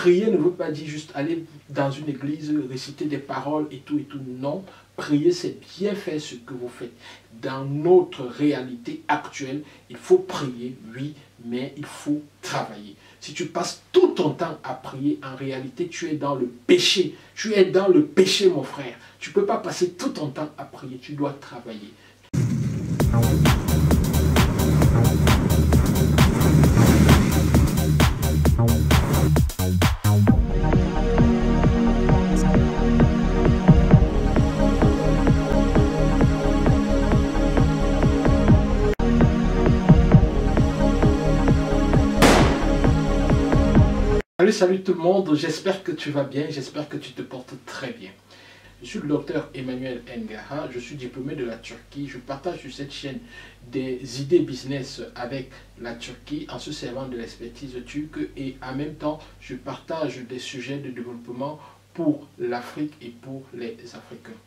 Prier ne veut pas dire juste aller dans une église, réciter des paroles et tout. Non, prier, c'est bien faire ce que vous faites. Dans notre réalité actuelle, il faut prier, oui, mais il faut travailler. Si tu passes tout ton temps à prier, en réalité, tu es dans le péché. Tu es dans le péché, mon frère. Tu ne peux pas passer tout ton temps à prier, tu dois travailler. Salut tout le monde, j'espère que tu vas bien, j'espère que tu te portes très bien. Je suis le docteur Emmanuel Ngaha, je suis diplômé de la Turquie. Je partage sur cette chaîne des idées business avec la Turquie en se servant de l'expertise turque et en même temps je partage des sujets de développement pour l'Afrique et pour les Africains.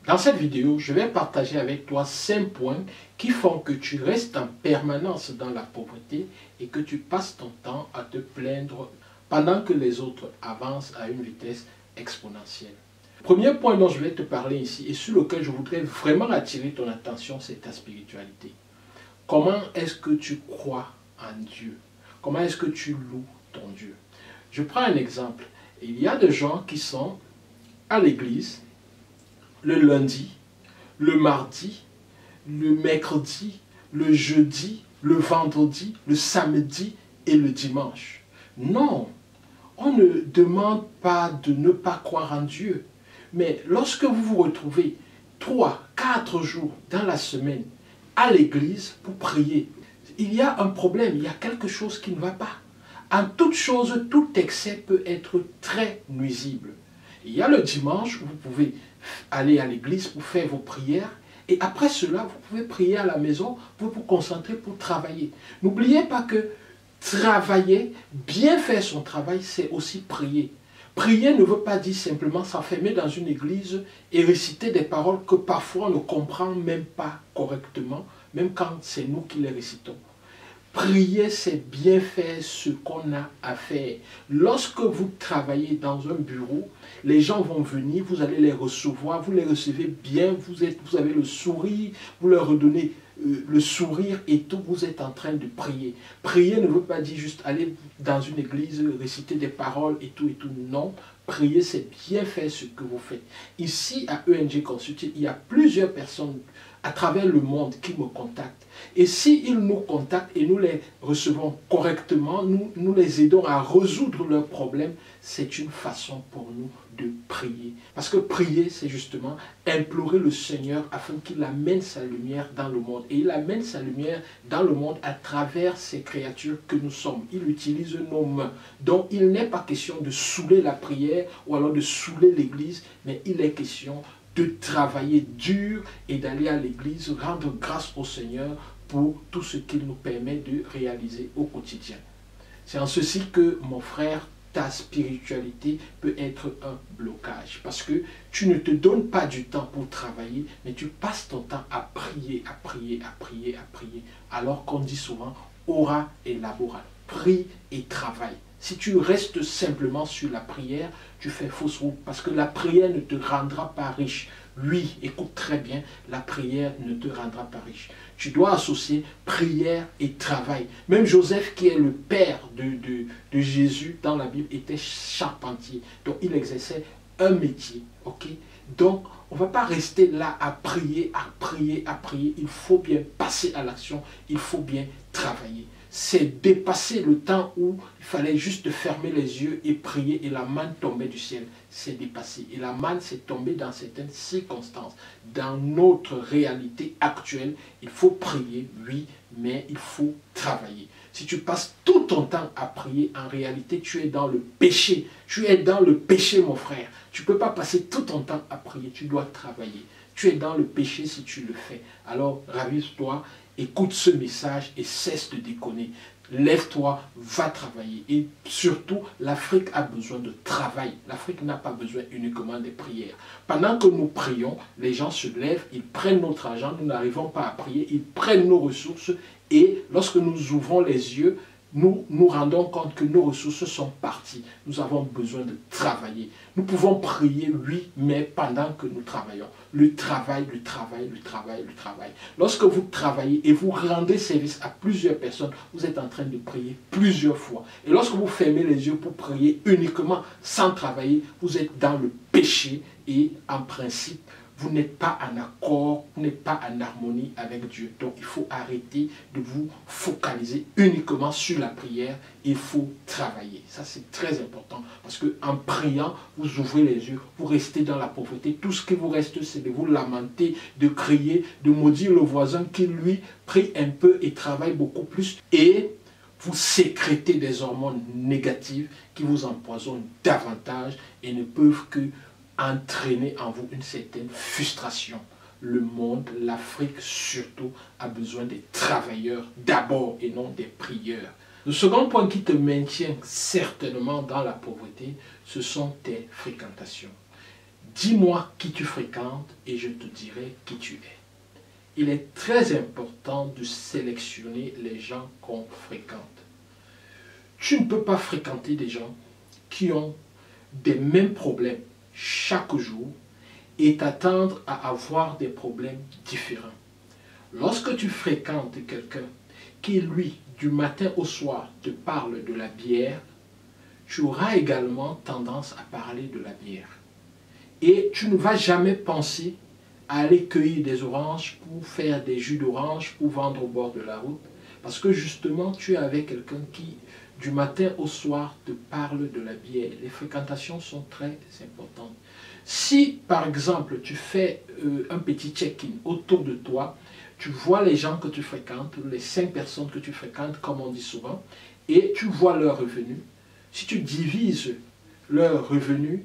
Dans cette vidéo, je vais partager avec toi 5 points qui font que tu restes en permanence dans la pauvreté et que tu passes ton temps à te plaindre pendant que les autres avancent à une vitesse exponentielle. Premier point dont je vais te parler ici et sur lequel je voudrais vraiment attirer ton attention, c'est ta spiritualité. Comment est-ce que tu crois en Dieu? Comment est-ce que tu loues ton Dieu? Je prends un exemple. Il y a des gens qui sont à l'église le lundi, le mardi, le mercredi, le jeudi, le vendredi, le samedi et le dimanche. Non, on ne demande pas de ne pas croire en Dieu. Mais lorsque vous vous retrouvez 3, 4 jours dans la semaine à l'église pour prier, il y a un problème, il y a quelque chose qui ne va pas. En toute chose, tout excès peut être très nuisible. Il y a le dimanche où vous pouvez aller à l'église pour faire vos prières. Et après cela, vous pouvez prier à la maison pour vous concentrer, pour travailler. N'oubliez pas que travailler, bien faire son travail, c'est aussi prier. Prier ne veut pas dire simplement s'enfermer dans une église et réciter des paroles que parfois on ne comprend même pas correctement, même quand c'est nous qui les récitons. Prier, c'est bien faire ce qu'on a à faire. Lorsque vous travaillez dans un bureau, les gens vont venir, vous allez les recevoir, vous les recevez bien, vous avez le sourire, vous leur redonnez le sourire et tout, vous êtes en train de prier. Prier ne veut pas dire juste aller dans une église, réciter des paroles et tout. Non, prier, c'est bien faire ce que vous faites. Ici, à ENG Consulting, il y a plusieurs personnes à travers le monde qui me contactent. Et s'ils nous contactent et nous les recevons correctement, nous les aidons à résoudre leurs problèmes, c'est une façon pour nous de prier. Parce que prier, c'est justement implorer le Seigneur afin qu'il amène sa lumière dans le monde. Et il amène sa lumière dans le monde à travers ces créatures que nous sommes. Il utilise nos mains. Donc il n'est pas question de saouler la prière ou alors de saouler l'église, mais il est question de travailler dur et d'aller à l'église, rendre grâce au Seigneur pour tout ce qu'il nous permet de réaliser au quotidien. C'est en ceci que, mon frère, ta spiritualité peut être un blocage. Parce que tu ne te donnes pas du temps pour travailler, mais tu passes ton temps à prier, à prier, à prier, à prier. Alors qu'on dit souvent, ora et labora. Prie et travaille. Si tu restes simplement sur la prière, tu fais fausse route parce que la prière ne te rendra pas riche. Oui, écoute très bien, la prière ne te rendra pas riche. Tu dois associer prière et travail. Même Joseph, qui est le père de Jésus dans la Bible, était charpentier. Donc il exerçait un métier. Ok? Donc on ne va pas rester là à prier, à prier, à prier. Il faut bien passer à l'action, il faut bien travailler. C'est dépasser le temps où il fallait juste fermer les yeux et prier et la manne tombait du ciel. C'est dépassé. Et la manne s'est tombée dans certaines circonstances. Dans notre réalité actuelle, il faut prier, oui, mais il faut travailler. Si tu passes tout ton temps à prier, en réalité, tu es dans le péché. Tu es dans le péché, mon frère. Tu ne peux pas passer tout ton temps à prier. Tu dois travailler. Tu es dans le péché si tu le fais. Alors, ravive-toi. Écoute ce message et cesse de déconner. Lève-toi, va travailler. Et surtout, l'Afrique a besoin de travail. L'Afrique n'a pas besoin uniquement des prières. Pendant que nous prions, les gens se lèvent, ils prennent notre argent, nous n'arrivons pas à prier, ils prennent nos ressources et lorsque nous ouvrons les yeux, nous nous rendons compte que nos ressources sont parties. Nous avons besoin de travailler. Nous pouvons prier, oui, mais pendant que nous travaillons. Le travail, le travail, le travail, le travail. Lorsque vous travaillez et vous rendez service à plusieurs personnes, vous êtes en train de prier plusieurs fois. Et lorsque vous fermez les yeux pour prier uniquement sans travailler, vous êtes dans le péché et en principe, vous n'êtes pas en accord, vous n'êtes pas en harmonie avec Dieu. Donc, il faut arrêter de vous focaliser uniquement sur la prière. Il faut travailler. Ça, c'est très important. Parce qu'en priant, vous ouvrez les yeux, vous restez dans la pauvreté. Tout ce qui vous reste, c'est de vous lamenter, de crier, de maudire le voisin qui, lui, prie un peu et travaille beaucoup plus. Et vous sécrétez des hormones négatives qui vous empoisonnent davantage et ne peuvent que entraîner en vous une certaine frustration. Le monde, l'Afrique surtout, a besoin des travailleurs d'abord et non des prieurs. Le second point qui te maintient certainement dans la pauvreté, ce sont tes fréquentations. Dis-moi qui tu fréquentes et je te dirai qui tu es. Il est très important de sélectionner les gens qu'on fréquente. Tu ne peux pas fréquenter des gens qui ont des mêmes problèmes chaque jour et t'attendre à avoir des problèmes différents. Lorsque tu fréquentes quelqu'un qui, lui, du matin au soir, te parle de la bière, tu auras également tendance à parler de la bière. Et tu ne vas jamais penser à aller cueillir des oranges pour faire des jus d'orange pour vendre au bord de la route. Parce que justement, tu es avec quelqu'un qui, du matin au soir, te parle de la bière. Les fréquentations sont très importantes. Si, par exemple, tu fais un petit check-in autour de toi, tu vois les gens que tu fréquentes, les 5 personnes que tu fréquentes, comme on dit souvent, et tu vois leurs revenus. Si tu divises leurs revenus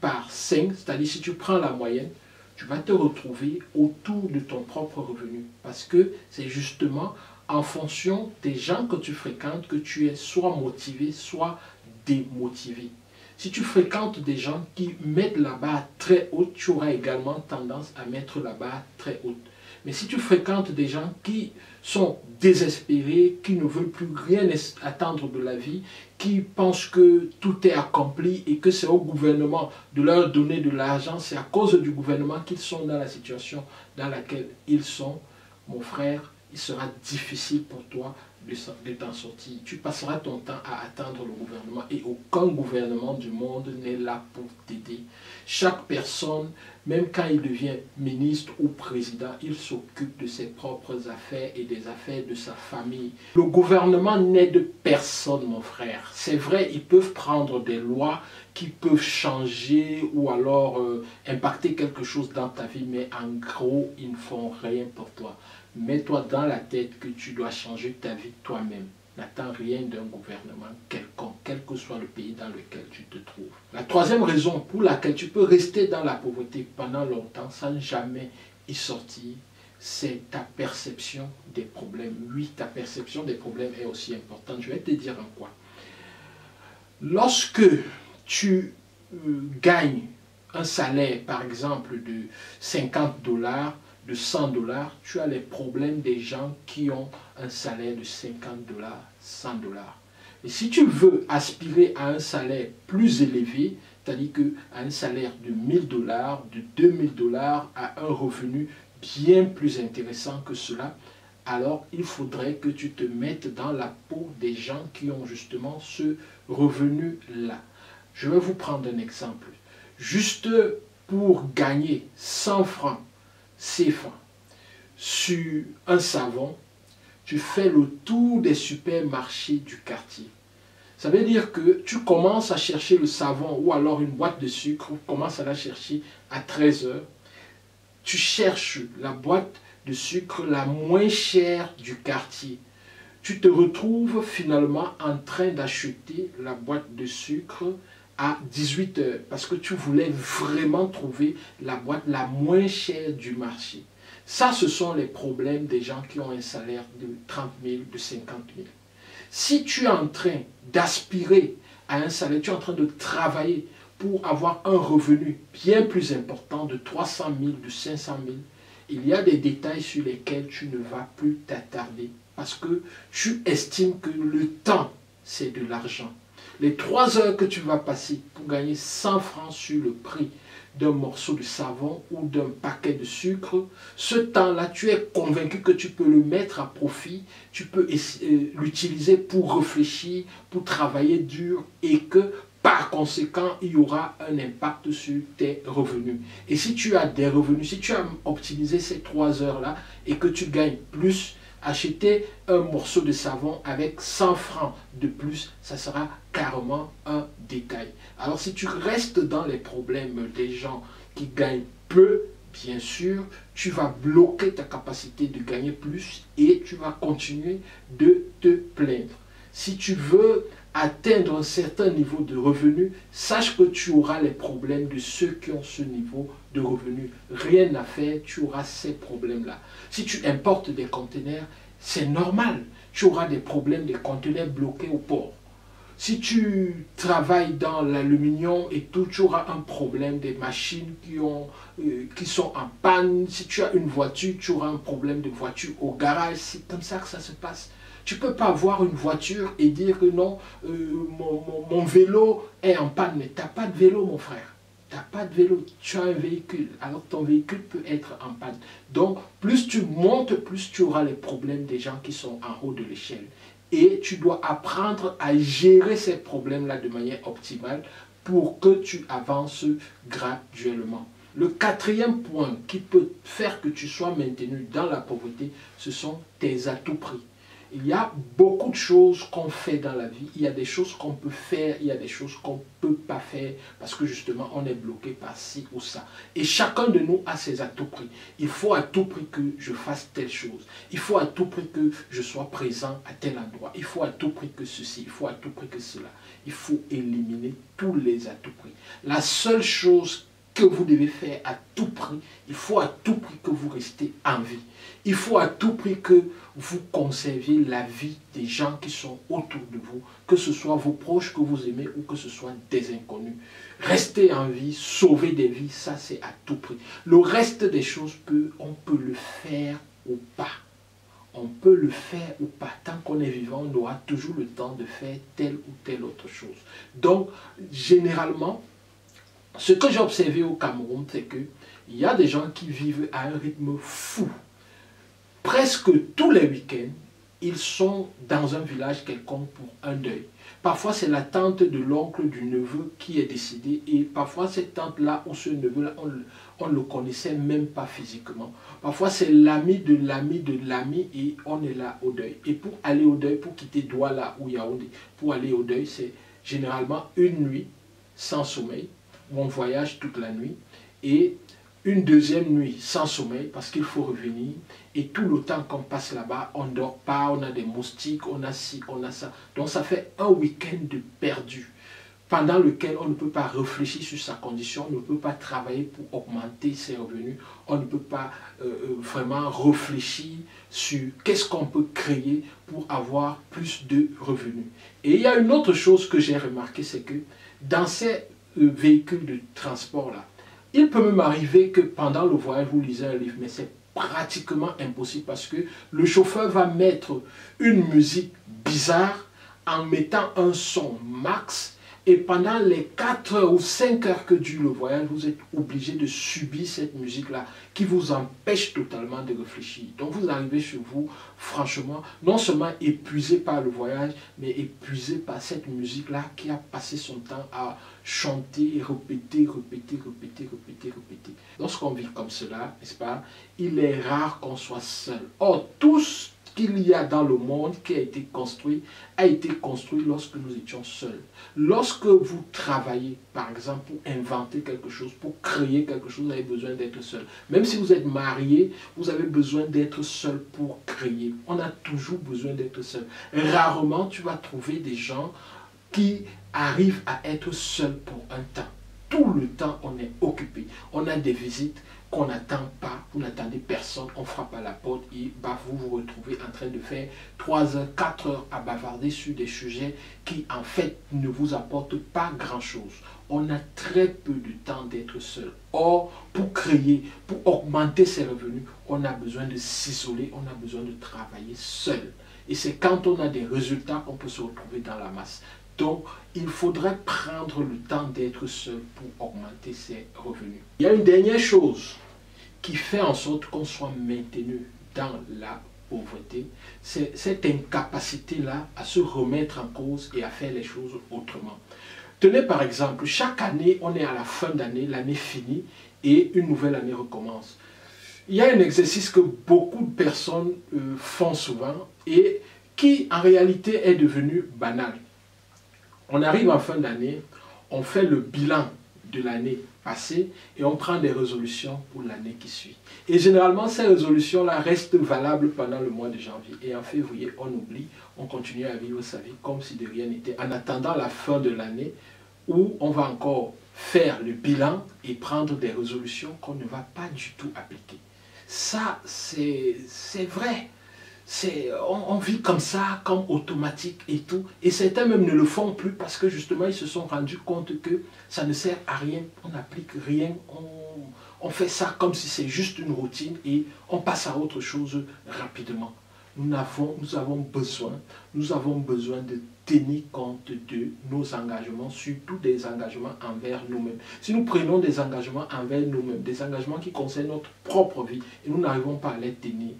par 5, c'est-à-dire si tu prends la moyenne, tu vas te retrouver autour de ton propre revenu. Parce que c'est justement en fonction des gens que tu fréquentes que tu es soit motivé, soit démotivé. Si tu fréquentes des gens qui mettent la barre très haute, tu auras également tendance à mettre la barre très haute. Mais si tu fréquentes des gens qui sont désespérés, qui ne veulent plus rien attendre de la vie, qui pensent que tout est accompli et que c'est au gouvernement de leur donner de l'argent, c'est à cause du gouvernement qu'ils sont dans la situation dans laquelle ils sont, mon frère, il sera difficile pour toi de t'en sortir. Tu passeras ton temps à attendre le gouvernement et aucun gouvernement du monde n'est là pour t'aider. Chaque personne, même quand il devient ministre ou président, il s'occupe de ses propres affaires et des affaires de sa famille. Le gouvernement n'aide personne, mon frère. C'est vrai, ils peuvent prendre des lois qui peuvent changer ou alors impacter quelque chose dans ta vie, mais en gros, ils ne font rien pour toi. Mets-toi dans la tête que tu dois changer ta vie toi-même. N'attends rien d'un gouvernement quelconque, quel que soit le pays dans lequel tu te trouves. La troisième raison pour laquelle tu peux rester dans la pauvreté pendant longtemps sans jamais y sortir, c'est ta perception des problèmes. Oui, ta perception des problèmes est aussi importante. Je vais te dire en quoi. Lorsque tu gagnes un salaire, par exemple, de 50 $, de 100 $, tu as les problèmes des gens qui ont un salaire de 50 $, 100 $. Et si tu veux aspirer à un salaire plus élevé, c'est-à-dire qu'à un salaire de 1000 $, de 2000 $, à un revenu bien plus intéressant que cela, alors il faudrait que tu te mettes dans la peau des gens qui ont justement ce revenu-là. Je vais vous prendre un exemple. Juste pour gagner 100 francs CFA sur un savon, tu fais le tour des supermarchés du quartier. Ça veut dire que tu commences à chercher le savon ou alors une boîte de sucre, tu commences à la chercher à 13 h. Tu cherches la boîte de sucre la moins chère du quartier. Tu te retrouves finalement en train d'acheter la boîte de sucre à 18 h parce que tu voulais vraiment trouver la boîte la moins chère du marché. Ça, ce sont les problèmes des gens qui ont un salaire de 30 000, de 50 000. Si tu es en train d'aspirer à un salaire, tu es en train de travailler pour avoir un revenu bien plus important de 300 000, de 500 000, il y a des détails sur lesquels tu ne vas plus t'attarder. parce que tu estimes que le temps, c'est de l'argent. Les 3 heures que tu vas passer pour gagner 100 francs sur le prix d'un morceau de savon ou d'un paquet de sucre, ce temps-là, tu es convaincu que tu peux le mettre à profit, tu peux l'utiliser pour réfléchir, pour travailler dur et que par conséquent, il y aura un impact sur tes revenus. Et si tu as des revenus, si tu as optimisé ces 3 heures-là et que tu gagnes plus, acheter un morceau de savon avec 100 francs de plus, ça sera carrément un détail. Alors si tu restes dans les problèmes des gens qui gagnent peu, bien sûr, tu vas bloquer ta capacité de gagner plus et tu vas continuer de te plaindre. Si tu veux atteindre un certain niveau de revenu, sache que tu auras les problèmes de ceux qui ont ce niveau de revenu. Rien à faire, tu auras ces problèmes-là. Si tu importes des conteneurs, c'est normal. Tu auras des problèmes des conteneurs bloqués au port. Si tu travailles dans l'aluminium et tout, tu auras un problème des machines qui sont en panne. Si tu as une voiture, tu auras un problème de voiture au garage. C'est comme ça que ça se passe. Tu ne peux pas avoir une voiture et dire que non, mon vélo est en panne. Mais tu n'as pas de vélo, mon frère. Tu n'as pas de vélo, tu as un véhicule. Alors ton véhicule peut être en panne. Donc, plus tu montes, plus tu auras les problèmes des gens qui sont en haut de l'échelle. Et tu dois apprendre à gérer ces problèmes-là de manière optimale pour que tu avances graduellement. Le 4e point qui peut faire que tu sois maintenu dans la pauvreté, ce sont tes à-tout-prix. Il y a beaucoup de choses qu'on fait dans la vie. Il y a des choses qu'on peut faire, il y a des choses qu'on ne peut pas faire parce que justement on est bloqué par ci ou ça. Et chacun de nous a ses à-tout-prix. Il faut à tout prix que je fasse telle chose. Il faut à tout prix que je sois présent à tel endroit. Il faut à tout prix que ceci, il faut à tout prix que cela. Il faut éliminer tous les à-tout-prix. La seule chose que vous devez faire à tout prix, il faut à tout prix que vous restez en vie. Il faut à tout prix que vous conserviez la vie des gens qui sont autour de vous, que ce soit vos proches que vous aimez ou que ce soit des inconnus. Rester en vie, sauver des vies, ça c'est à tout prix. Le reste des choses, on peut le faire ou pas. On peut le faire ou pas. Tant qu'on est vivant, on aura toujours le temps de faire telle ou telle autre chose. Donc, généralement, ce que j'ai observé au Cameroun, c'est qu'il y a des gens qui vivent à un rythme fou. Presque tous les week-ends, ils sont dans un village quelconque pour un deuil. Parfois, c'est la tante de l'oncle du neveu qui est décédée. Et parfois, cette tante-là ou ce neveu-là, on ne le connaissait même pas physiquement. Parfois, c'est l'ami de l'ami de l'ami et on est là au deuil. Et pour aller au deuil, pour quitter Douala ou Yaoundé, pour aller au deuil, c'est généralement une nuit sans sommeil, où on voyage toute la nuit, et une deuxième nuit sans sommeil parce qu'il faut revenir. Et tout le temps qu'on passe là-bas, on ne dort pas, on a des moustiques, on a ci, on a ça. Donc ça fait un week-end de perdu pendant lequel on ne peut pas réfléchir sur sa condition, on ne peut pas travailler pour augmenter ses revenus, on ne peut pas vraiment réfléchir sur qu'est-ce qu'on peut créer pour avoir plus de revenus. Et il y a une autre chose que j'ai remarqué, c'est que dans ces véhicules de transport-là, il peut même arriver que pendant le voyage, vous lisez un livre, mais c'est pratiquement impossible parce que le chauffeur va mettre une musique bizarre en mettant un son max et pendant les 4 heures ou 5 heures que dure le voyage, vous êtes obligé de subir cette musique-là qui vous empêche totalement de réfléchir. Donc vous arrivez chez vous, franchement, non seulement épuisé par le voyage, mais épuisé par cette musique-là qui a passé son temps à chanter, répéter, répéter, répéter, répéter, répéter. Lorsqu'on vit comme cela, n'est-ce pas, il est rare qu'on soit seul. Or, tout ce qu'il y a dans le monde qui a été construit lorsque nous étions seuls. Lorsque vous travaillez, par exemple, pour inventer quelque chose, pour créer quelque chose, vous avez besoin d'être seul. Même si vous êtes marié, vous avez besoin d'être seul pour créer. On a toujours besoin d'être seul. Rarement, tu vas trouver des gens qui arrivent à être seuls pour un temps. Tout le temps, on est occupé. On a des visites qu'on n'attend pas, vous n'attendez personne, on frappe à la porte et bah, vous vous retrouvez en train de faire 3 heures, 4 heures à bavarder sur des sujets qui en fait ne vous apportent pas grand-chose. On a très peu de temps d'être seul. Or, pour créer, pour augmenter ses revenus, on a besoin de s'isoler, on a besoin de travailler seul. Et c'est quand on a des résultats qu'on peut se retrouver dans la masse. Donc, il faudrait prendre le temps d'être seul pour augmenter ses revenus. Il y a une dernière chose qui fait en sorte qu'on soit maintenu dans la pauvreté, c'est cette incapacité-là à se remettre en cause et à faire les choses autrement. Tenez par exemple, chaque année, on est à la fin d'année, l'année finit et une nouvelle année recommence. Il y a un exercice que beaucoup de personnes font souvent et qui en réalité est devenu banal. On arrive en fin d'année, on fait le bilan de l'année passée et on prend des résolutions pour l'année qui suit. Et généralement, ces résolutions-là restent valables pendant le mois de janvier. Et en février, on oublie, on continue à vivre sa vie comme si de rien n'était. En attendant la fin de l'année où on va encore faire le bilan et prendre des résolutions qu'on ne va pas du tout appliquer. Ça, c'est vrai. On vit comme ça, comme automatique et tout. Et certains même ne le font plus parce que justement, ils se sont rendus compte que ça ne sert à rien. On n'applique rien. On fait ça comme si c'est juste une routine et on passe à autre chose rapidement. Nous avons besoin de tenir compte de nos engagements, surtout des engagements envers nous-mêmes. Si nous prenons des engagements envers nous-mêmes, des engagements qui concernent notre propre vie, et nous n'arrivons pas à les tenir,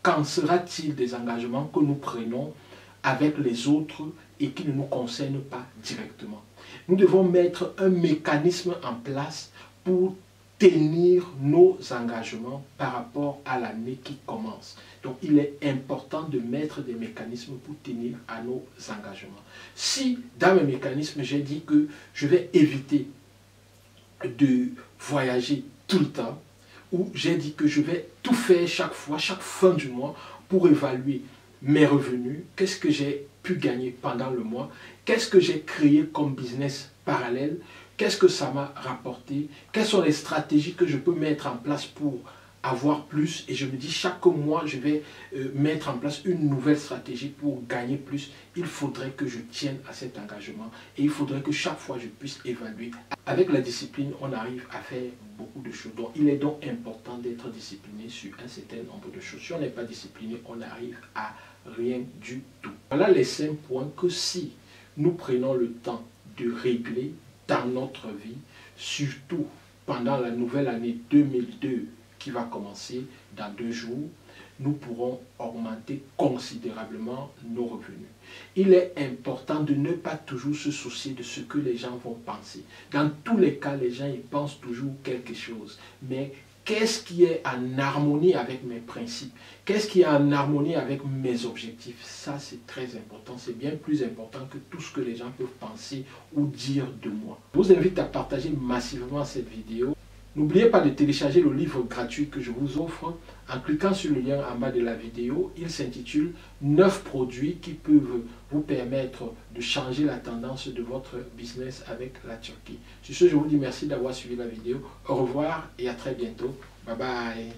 qu'en sera-t-il des engagements que nous prenons avec les autres et qui ne nous concernent pas directement? Nous devons mettre un mécanisme en place pour tenir nos engagements par rapport à l'année qui commence. Donc, il est important de mettre des mécanismes pour tenir à nos engagements. Si, dans mes mécanismes, j'ai dit que je vais éviter de voyager tout le temps, ou j'ai dit que je vais tout faire chaque fois, chaque fin du mois, pour évaluer mes revenus, qu'est-ce que j'ai pu gagner pendant le mois, qu'est-ce que j'ai créé comme business parallèle, qu'est-ce que ça m'a rapporté, quelles sont les stratégies que je peux mettre en place pour avoir plus, et je me dis chaque mois je vais mettre en place une nouvelle stratégie pour gagner plus. Il faudrait que je tienne à cet engagement et il faudrait que chaque fois je puisse évaluer. Avec la discipline, on arrive à faire beaucoup de choses. Donc il est donc important d'être discipliné sur un certain nombre de choses. Si on n'est pas discipliné, on n'arrive à rien du tout. Voilà les 5 points que si nous prenons le temps de régler dans notre vie, surtout pendant la nouvelle année 2002 qui va commencer dans 2 jours, nous pourrons augmenter considérablement nos revenus. Il est important de ne pas toujours se soucier de ce que les gens vont penser. Dans tous les cas, les gens y pensent toujours quelque chose. Mais qu'est-ce qui est en harmonie avec mes principes? Qu'est-ce qui est en harmonie avec mes objectifs? Ça, c'est très important. C'est bien plus important que tout ce que les gens peuvent penser ou dire de moi. Je vous invite à partager massivement cette vidéo. N'oubliez pas de télécharger le livre gratuit que je vous offre en cliquant sur le lien en bas de la vidéo. Il s'intitule 9 produits qui peuvent vous permettre de changer la tendance de votre business avec la Turquie. Sur ce, je vous dis merci d'avoir suivi la vidéo. Au revoir et à très bientôt. Bye bye.